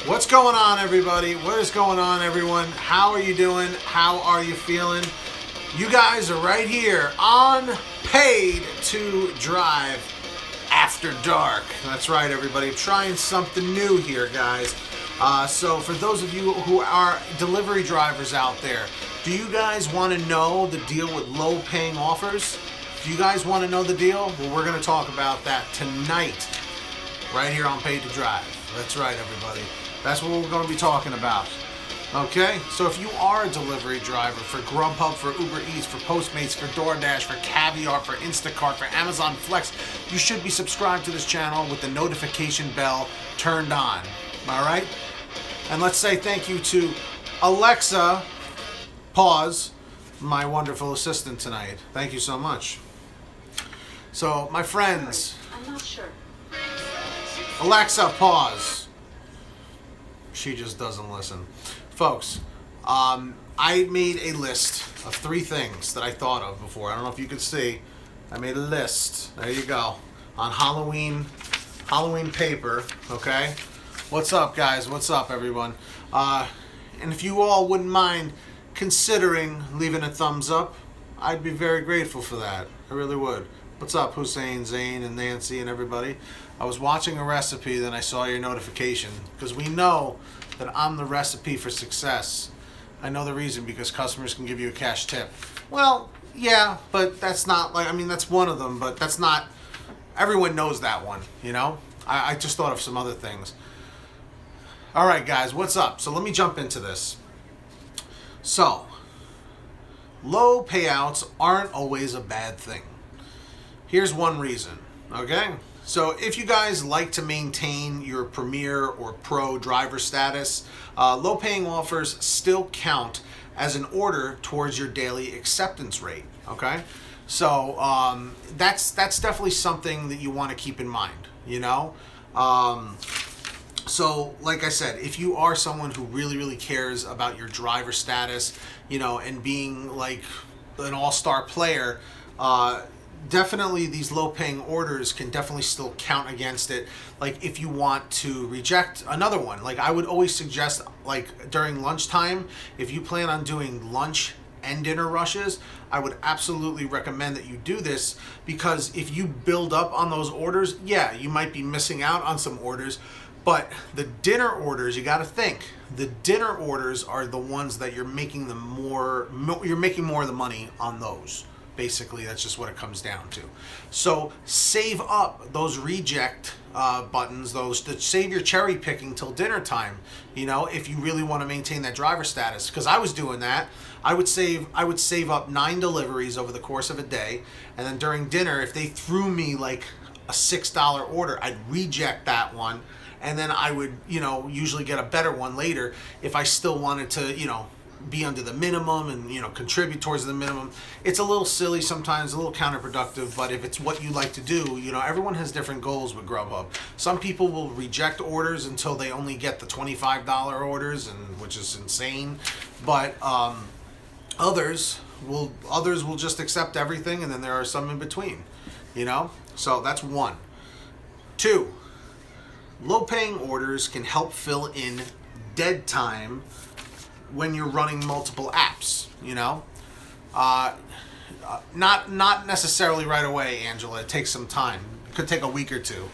What's going on, everybody? What is going on, everyone? How are you doing? How are you feeling? You guys are right here on Paid to Drive After Dark. That's right, everybody. Trying something new here, guys. So for those of you who are delivery drivers out there, do you guys want to know the deal with low-paying offers? Do you guys want to know the deal? Well, we're going to talk about that tonight, right here on Paid to Drive. That's right, everybody. That's what we're going to be talking about. Okay? So if you are a delivery driver for GrubHub, for Uber Eats, for Postmates, for DoorDash, for Caviar, for Instacart, for Amazon Flex, you should be subscribed to this channel with the notification bell turned on. All right? And let's say thank you to Alexa, pause, my wonderful assistant tonight. Thank you so much. So, my friends. I'm not sure. Alexa, pause. She just doesn't listen. Folks, I made a list of 3 things that I thought of before. I don't know if you could see. I made a list. There you go. On Halloween paper, okay? What's up, guys? What's up, everyone? And if you all wouldn't mind considering leaving a thumbs up, I'd be very grateful for that. I really would. What's up, Hussein, Zane, and Nancy, and everybody? I was watching a recipe, then I saw your notification, because we know that I'm the recipe for success. I know the reason, because customers can give you a cash tip. Well, yeah, but that's not, like, I mean, that's one of them, but that's not, everyone knows that one, you know? I just thought of some other things. All right, guys, what's up? So let me jump into this. So, low payouts aren't always a bad thing. Here's one reason, okay? So if you guys like to maintain your Premier or Pro driver status, low-paying offers still count as an order towards your daily acceptance rate, okay? So that's definitely something that you want to keep in mind, you know? So, like I said, if you are someone who really, really cares about your driver status, you know, and being like an all-star player, definitely these low-paying orders can definitely still count against it. Like if you want to reject another one, like I would always suggest, like during lunchtime, if you plan on doing lunch and dinner rushes, I would absolutely recommend that you do this, because if you build up on those orders, yeah, you might be missing out on some orders. But the dinner orders, you got to think, the dinner orders are the ones that you're making you're making more of the money on those. Basically, that's just what it comes down to. So save up those reject buttons, save your cherry picking till dinner time, you know, if you really want to maintain that driver status. Because I was doing that. I would save up 9 deliveries over the course of a day, and then during dinner, if they threw me like a $6 order, I'd reject that one, and then I would, you know, usually get a better one later if I still wanted to, you know, be under the minimum and, you know, contribute towards the minimum. It's a little silly sometimes, a little counterproductive, but if it's what you like to do, you know, everyone has different goals with GrubHub. Some people will reject orders until they only get the $25 orders, and which is insane. But others will just accept everything, and then there are some in between, you know? So that's 1. 2, low-paying orders can help fill in dead time when you're running multiple apps, you know? Not necessarily right away, Angela. It takes some time. It could take a week or 2.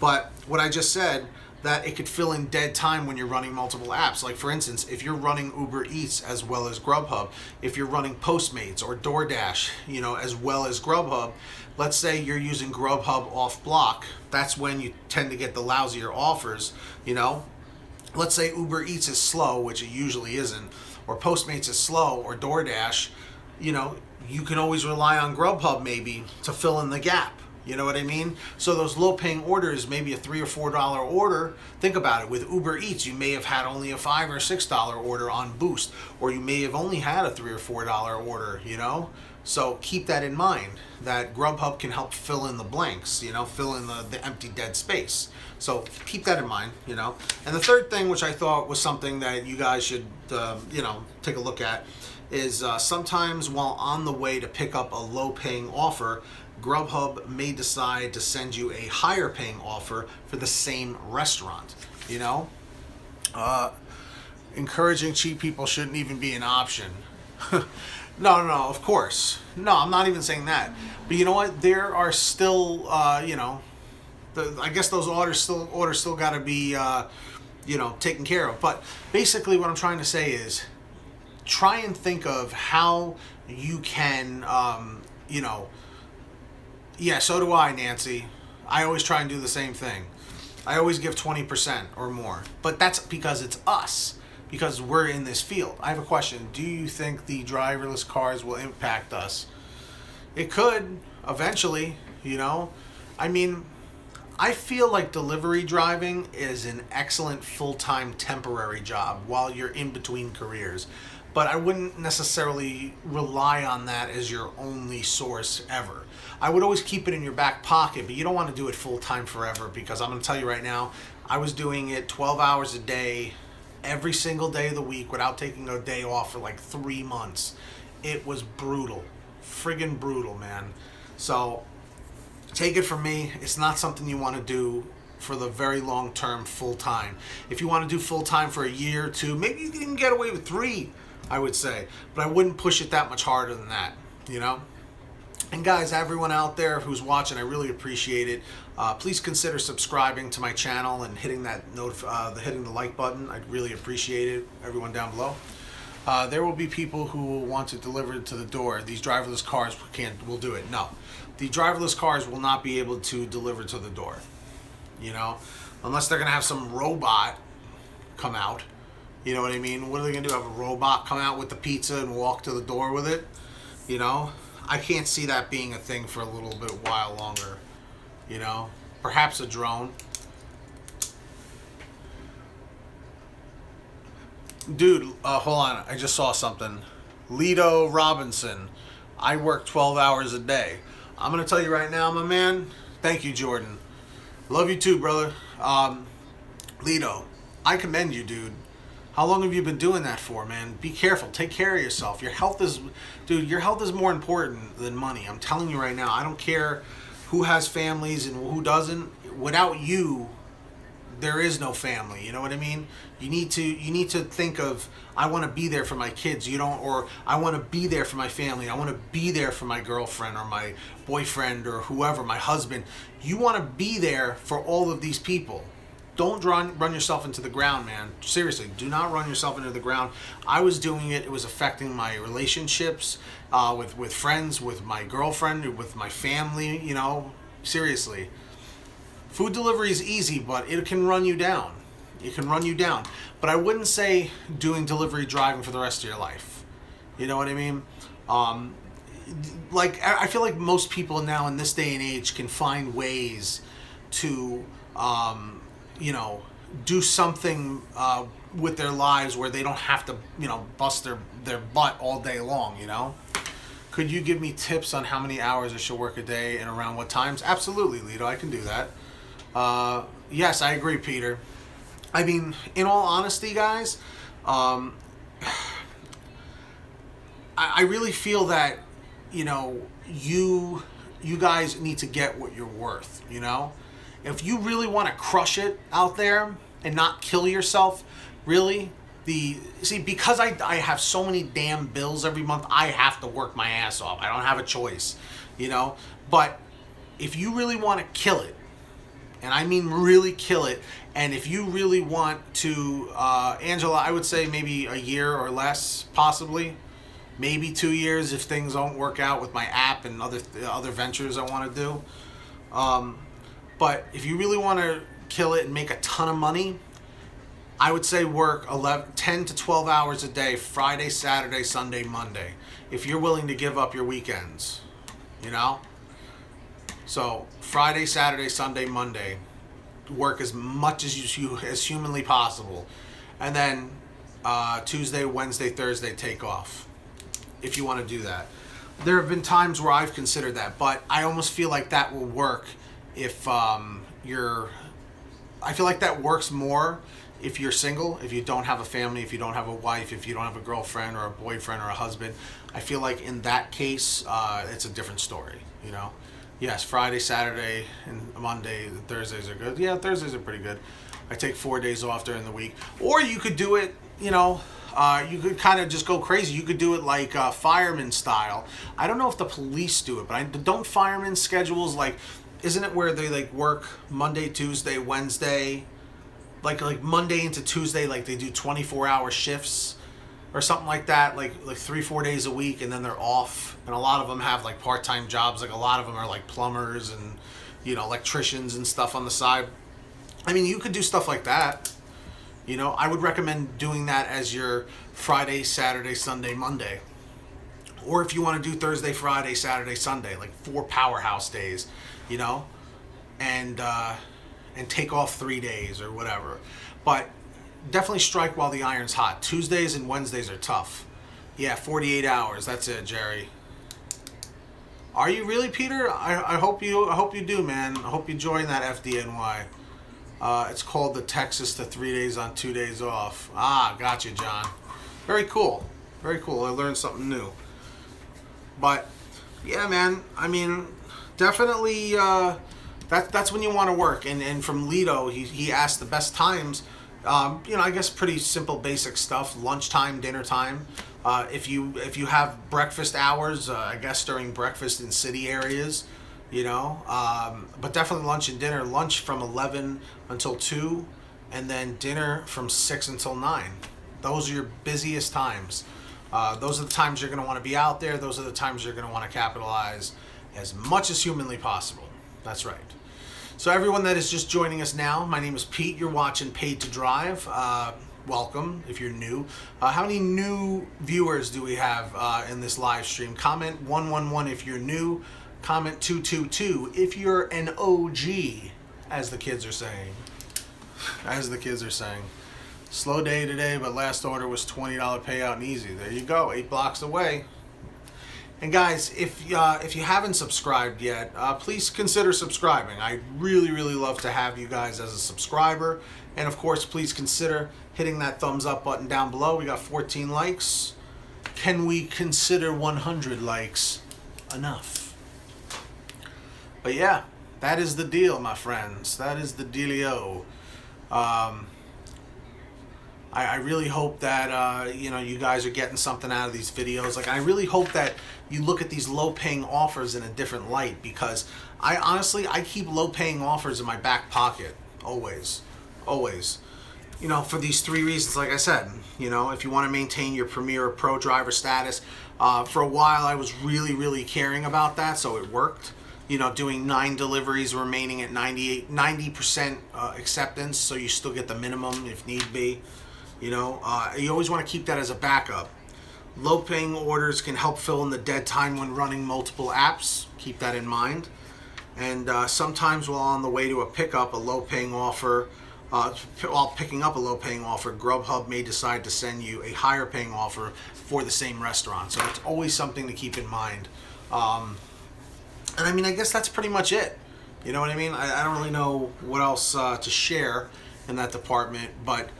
But what I just said, that it could fill in dead time when you're running multiple apps. Like, for instance, if you're running Uber Eats as well as GrubHub, if you're running Postmates or DoorDash, you know, as well as GrubHub, let's say you're using GrubHub off block, that's when you tend to get the lousier offers, you know? Let's say Uber Eats is slow, which it usually isn't, or Postmates is slow, or DoorDash, you know, you can always rely on GrubHub maybe to fill in the gap. You know what I mean? So those low-paying orders, maybe a $3 or $4 order, think about it. With Uber Eats, you may have had only a $5 or $6 order on Boost, or you may have only had a $3 or $4 order, you know? So keep that in mind, that GrubHub can help fill in the blanks, you know, fill in the empty dead space. So keep that in mind, you know. And the third thing, which I thought was something that you guys should, you know, take a look at, is sometimes while on the way to pick up a low-paying offer, GrubHub may decide to send you a higher-paying offer for the same restaurant, you know. Uh, Encouraging cheap people shouldn't even be an option. No, no, no, of course. No, I'm not even saying that. But you know what? There are still, I guess those orders still got to be, taken care of. But basically, what I'm trying to say is, try and think of how you can, yeah. So do I, Nancy. I always try and do the same thing. I always give 20% or more. But that's because it's us. Because we're in this field. I have a question. Do you think the driverless cars will impact us? It could, eventually, I mean, I feel like delivery driving is an excellent full-time temporary job while you're in between careers. But I wouldn't necessarily rely on that as your only source ever. I would always keep it in your back pocket, but you don't want to do it full-time forever, because I'm going to tell you right now, I was doing it 12 hours a day, every single day of the week, without taking a day off for like 3 months. It was brutal. Friggin' brutal, man. So take it from me, it's not something you want to do for the very long term full time. If you want to do full time for a year or two, maybe you can even get away with 3, I would say. But I wouldn't push it that much harder than that, And guys, everyone out there who's watching, I really appreciate it. Please consider subscribing to my channel and hitting that hitting the like button. I'd really appreciate it. Everyone down below. There will be people who will want to deliver it to the door. These driverless cars will do it. No, the driverless cars will not be able to deliver to the door. Unless they're gonna have some robot come out. You know what I mean? What are they gonna do? Have a robot come out with the pizza and walk to the door with it? I can't see that being a thing for a little bit while longer. Perhaps a drone. Dude, hold on. I just saw something. Ledo Robinson. I work 12 hours a day. I'm going to tell you right now, my man. Thank you, Jordan. Love you too, brother. Ledo, I commend you, dude. How long have you been doing that for, man? Be careful. Take care of yourself. Your health is more important than money. I'm telling you right now. I don't care who has families and who doesn't. Without you, there is no family. You know what I mean? You need to think of, I want to be there for my kids. Or I want to be there for my family. I want to be there for my girlfriend or my boyfriend or whoever, my husband. You want to be there for all of these people. Don't run yourself into the ground, man. Seriously, do not run yourself into the ground. I was doing it. It was affecting my relationships with friends, with my girlfriend, with my family, Seriously. Food delivery is easy, but it can run you down. It can run you down. But I wouldn't say doing delivery driving for the rest of your life. You know what I mean? I feel like most people now in this day and age can find ways to do something with their lives where they don't have to, bust their butt all day long, Could you give me tips on how many hours I should work a day and around what times? Absolutely, Ledo, I can do that. Yes, I agree, Peter. I mean, in all honesty, guys, I really feel that, you guys need to get what you're worth, If you really want to crush it out there and not kill yourself, really, because I have so many damn bills every month, I have to work my ass off. I don't have a choice, But if you really want to kill it, and I mean really kill it, and if you really want to, Angela, I would say maybe a year or less, possibly. Maybe 2 years if things don't work out with my app and other ventures I want to do. But if you really want to kill it and make a ton of money, I would say work 10 to 12 hours a day, Friday, Saturday, Sunday, Monday, if you're willing to give up your weekends, So Friday, Saturday, Sunday, Monday, work as much as humanly possible. And then Tuesday, Wednesday, Thursday, take off, if you want to do that. There have been times where I've considered that, but I almost feel like that will work if I feel like that works more if you're single, if you don't have a family, if you don't have a wife, if you don't have a girlfriend or a boyfriend or a husband. I feel like in that case, it's a different story, Yes, Friday, Saturday, and Monday, Thursdays are good. Yeah, Thursdays are pretty good. I take 4 days off during the week. Or you could do it, you know, you could kind of just go crazy. You could do it like fireman style. I don't know if the police do it, but don't firemen schedules like, isn't it where they like work Monday, Tuesday, Wednesday, like Monday into Tuesday, like they do 24-hour shifts or something like that, like 3-4 days a week, and then they're off. And a lot of them have like part-time jobs. Like a lot of them are like plumbers and, you know, electricians and stuff on the side. I mean, you could do stuff like that. You know, I would recommend doing that as your Friday, Saturday, Sunday, Monday. Or if you want to do Thursday, Friday, Saturday, Sunday, like 4 powerhouse days, you know, and take off 3 days or whatever. But definitely strike while the iron's hot. Tuesdays and Wednesdays are tough. Yeah, 48 hours. That's it, Jerry. Are you really, Peter? I hope you do, man. I hope you join that FDNY. It's called the Texas to 3 days on 2 days off. Ah, gotcha, John. Very cool. Very cool. I learned something new. But yeah, man. I mean, definitely. That's when you want to work. And from Ledo, he asked the best times. You know, I guess pretty simple, basic stuff. Lunchtime, dinner time. If you have breakfast hours, I guess during breakfast in city areas, you know. But definitely lunch and dinner. Lunch from 11 until 2, and then dinner from 6 until 9. Those are your busiest times. Those are the times you're going to want to be out there. Those are the times you're going to want to capitalize as much as humanly possible. That's right. So everyone that is just joining us now, my name is Pete. You're watching Paid to Drive. Welcome if you're new. How many new viewers do we have in this live stream? Comment 111 if you're new. Comment 222 if you're an OG, as the kids are saying. As the kids are saying. Slow day today, but last order was $20 payout and easy. There you go, 8 blocks away. And guys, if you haven't subscribed yet, please consider subscribing. I'd really, really love to have you guys as a subscriber. And of course, please consider hitting that thumbs up button down below. We got 14 likes. Can we consider 100 likes enough? But yeah, that is the deal, my friends. That is the dealio. I really hope that you know, you guys are getting something out of these videos. Like, I really hope that you look at these low-paying offers in a different light, because I keep low-paying offers in my back pocket always. You know, for these 3 reasons. Like I said, you know, if you want to maintain your Premier or Pro driver status, for a while I was really caring about that, so it worked. You know, doing 9 deliveries, remaining at 90% acceptance, so you still get the minimum if need be. You know, you always want to keep that as a backup. Low-paying orders can help fill in the dead time when running multiple apps. Keep that in mind. And sometimes while on the way to a pickup, while picking up a low-paying offer, GrubHub may decide to send you a higher-paying offer for the same restaurant. So it's always something to keep in mind. And I mean, I guess that's pretty much it. You know what I mean? I don't really know what else to share in that department, but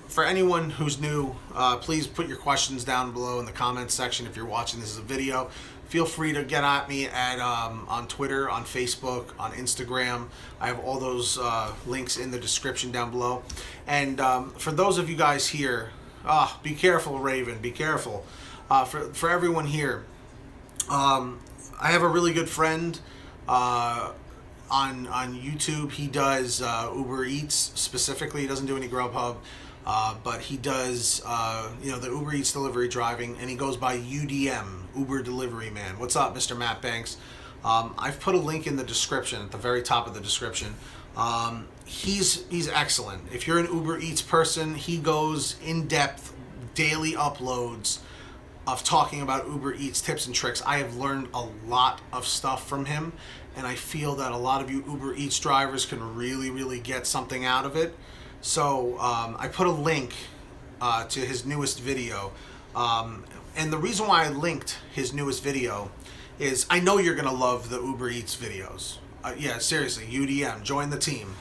for anyone who's new, please put your questions down below in the comments section if you're watching this as a video. Feel free to get at me at on Twitter, on Facebook, on Instagram. I have all those links in the description down below. And for those of you guys here, be careful, Raven, be careful. For everyone here, I have a really good friend on YouTube. He does Uber Eats specifically. He doesn't do any Grubhub. But he does, you know, the Uber Eats delivery driving, and he goes by UDM, Uber Delivery Man. What's up, Mr. Matt Banks? I've put a link in the description, at the very top of the description. He's excellent. If you're an Uber Eats person, he goes in depth, daily uploads of talking about Uber Eats tips and tricks. I have learned a lot of stuff from him, and I feel that a lot of you Uber Eats drivers can really get something out of it. So I put a link to his newest video, and the reason why I linked his newest video is I know you're gonna love the Uber Eats videos. Yeah, seriously, UDM, join the team.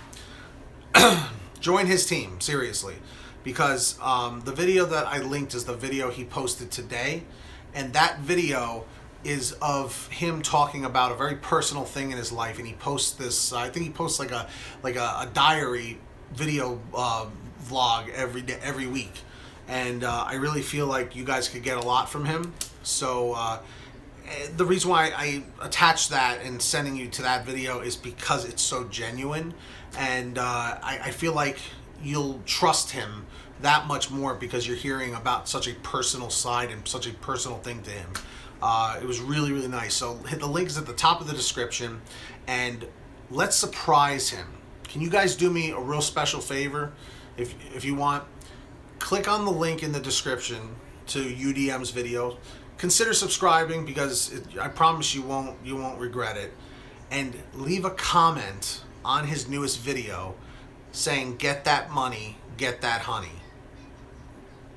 Join his team, seriously, because the video that I linked is the video he posted today, and that video is of him talking about a very personal thing in his life, and he posts this. I think he posts like a diary video vlog every week, and I really feel like you guys could get a lot from him. So the reason why I attached that and sending you to that video is because it's so genuine, and I feel like you'll trust him that much more because you're hearing about such a personal side and such a personal thing to him. It was really, really nice. So hit the links at the top of the description and let's surprise him. Can you guys do me a real special favor? If you want, click on the link in the description to UDM's video. Consider subscribing because I promise you won't regret it. And leave a comment on his newest video saying, "Get that money, get that honey."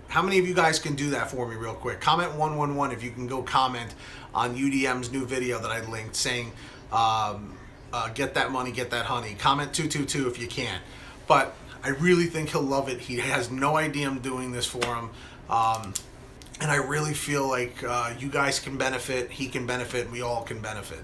How many of you guys can do that for me real quick? Comment 111 if you can go comment on UDM's new video that I linked saying, "Get that money, get that honey." Comment 222 if you can. But I really think he'll love it. He has no idea I'm doing this for him. And I really feel like you guys can benefit, he can benefit, and we all can benefit.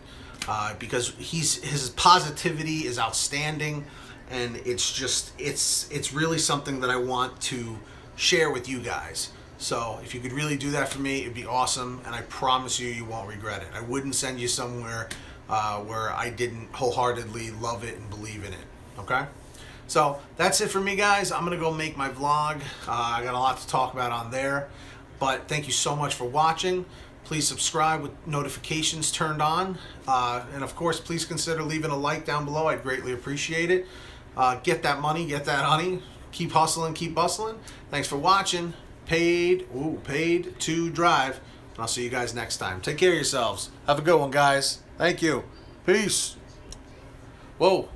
Because his positivity is outstanding, and it's really something that I want to share with you guys. So if you could really do that for me, it'd be awesome, and I promise you won't regret it. I wouldn't send you somewhere where I didn't wholeheartedly love it and believe in it. Okay? So that's it for me, guys. I'm gonna go make my vlog. I got a lot to talk about on there, but thank you so much for watching. Please subscribe with notifications turned on, and of course, please consider leaving a like down below. I'd greatly appreciate it. Get that money, get that honey. Keep hustling, keep bustling. Thanks for watching. Paid to drive. And I'll see you guys next time. Take care of yourselves. Have a good one, guys. Thank you. Peace. Whoa.